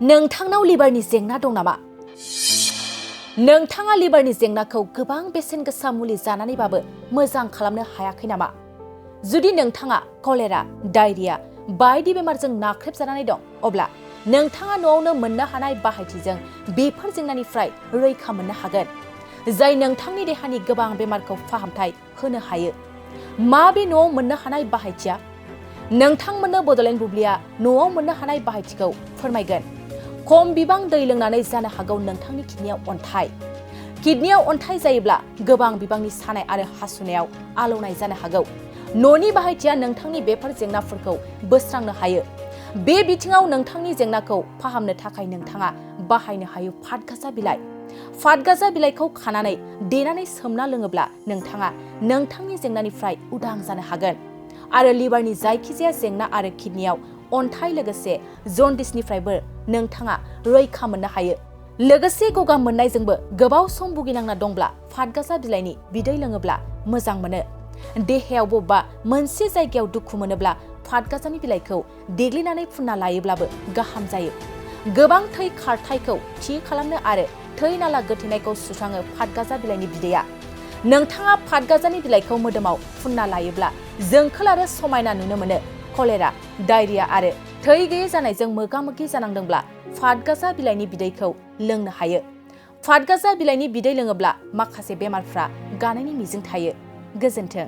नोंथांनाव लिभारनि जेंना दं नामा? नोंथाङा लिभारनि जेंनाखौ गोबां बेसेन गोसा मुलि जानानैबाबो मोजां खालामनो हायाखै नामा? जुदि नोंथाङा कलेरा, डायरिया बायदि बेमारजों नाख्रेबजानानै दं, अब्ला नोंथाङा न'आवनो मोननो हानाय बाहायथिजों बेफोर जेंनानिफ्राय रैखा मोननो हागोन, जाय नोंथांनि देहानि गोबां बेमारखौ फाहामथाय होनो हायो। मा बे न'आव मोननो हानाय बाहायथिया? नोंथांमोननो बड'लेण्ड बुब्लिया न'आव मोननो हानाय बाहायथिखौ फोरमायगोन। खम बिबां दै लोंनानै जानो हागौ नोंथांनि किडनियाव अन्थाइ। किडनियाव अन्थाइ जायोब्ला गोबां बिबांनि सानाय आरो हासुनायाव आलौनाय जानो हागौ। न'नि बाहायथिया नोंथांनि बेफोर जेंनाफोरखौ बोस्रांनो हायो। बे बिथिङाव नोंथांनि जेंनाखौ फाहामनो थाखाय नोंथाङा बाहायनो हायो फातगाजा बिलाइ। फातगाजा बिलाइखौ खानानै देनानै सोमना लोङोब्ला नोंथाङा नोंथांनि जेंनानिफ्राय उदां जानो हागोन आरो लिभारनि जायखिजाया जेंना आरो किडनियाव अन्थाइ लोगोसे जन्डिसनिफ्रायबो नोंथाङा रैखा मोननो हायो। लोगोसे गगा मोननायजोंबो गोबाव सम भुगिनांना दंब्ला फातगाजा बिलाइनि बिदै लोङोब्ला मोजां मोनो। देहायाव बबेबा मोनसे जायगायाव दुखु मोनोब्ला फातगाजानि बिलाइखौ देग्लिनानै फुनना लायोब्लाबो गाहाम जायो। गोबां थै खारथायखौ थि खालामनो आरो थै नाला गोथेनायखौ सुस्राङो फातगाजा बिलाइनि बिदैया। नोंथाङा फातगाजानि बिलाइखौ मोदोमाव फुनना लायोब्ला जोंखोल आरो समायना नुनो मोनो। कलेरा, डायरिया आरो थै गैयै जानायजों मोगा-मोगि जानांदोंब्ला फातगाजा बिलाइनि बिदैखौ लोंनो हायो। फातगाजा बिलाइनि बिदै लोङोब्ला माखासे बेमारफ्रा गानायनि मिजिं थायो। गोजोन्थों।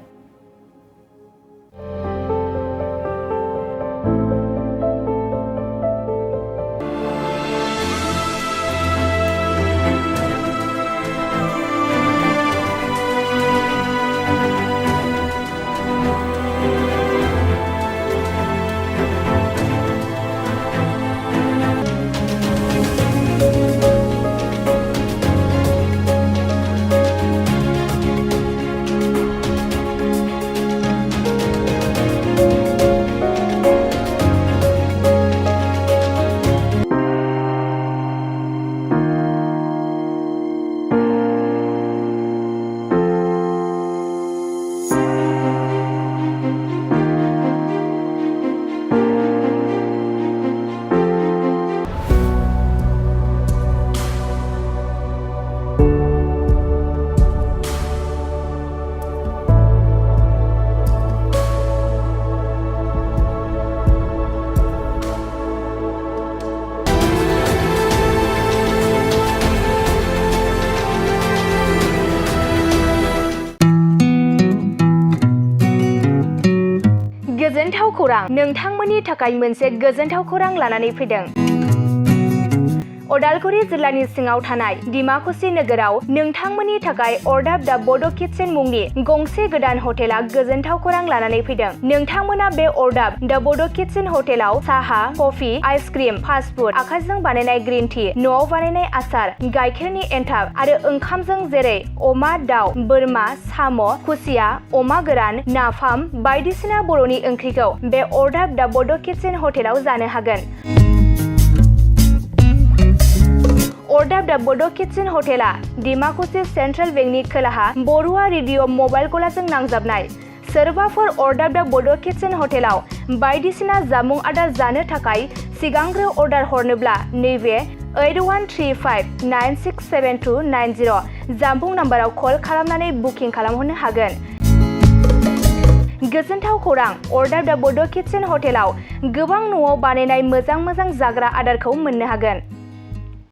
गोजोनथाव खौरां! नोंथांमोननि थाखाय मोनसे गोजोनथाव खौरां लानानै फैदों। उदालगुरि जिल्लानि सिङाव थानाय डिमाकुसि नोगोराव नोंथांमोननि थाखाय अरदाब दा बड' किटचेन मुंनि गंसे गोदान हटेला गोजोनथाव खौरां लानानै फैदों। नोंथांमोना बे अरदाब दा बड' किटचेन हटेलाव साहा, कफि, आइसक्रिम, फास्टफुड, आखाइजों बानायनाय ग्रिन टि, न'आव बानायनाय आसार, गाइखेरनि एन्थाब आरो ओंखामजों जेरै अमा, दाउ, बोरमा, साम', खुसिया, अमा गोरान, नाफाम बायदिसिना बर'नि ओंख्रिखौ बे अरदाब दा बड' किटचेन हटेलाव जानो हागोन। अरदाब दा बड' किटचेन हटेला डिमाकुसि सेन्ट्रेल बेंकनि खोलाहा बरुवा रेडिअ मबाइल गलाजों नांजाबनाय। सोरबाफोर अरदाब दा बड' किटचेन हटेलाव बायदिसिना जामुं आदार जानो थाखाय सिगांग्रो अर्डार हरनोब्ला नैबे 8135967290 जामबुं नाम्बाराव कल खालामनानै बुकिं खालामहरनो हागोन। गोजोनथाव खौरां! अरदाब दा बड' किटचेन हटेलाव गोबां न'आव बानायनाय मोजां जाग्रा आदारखौ मोननो हागोन।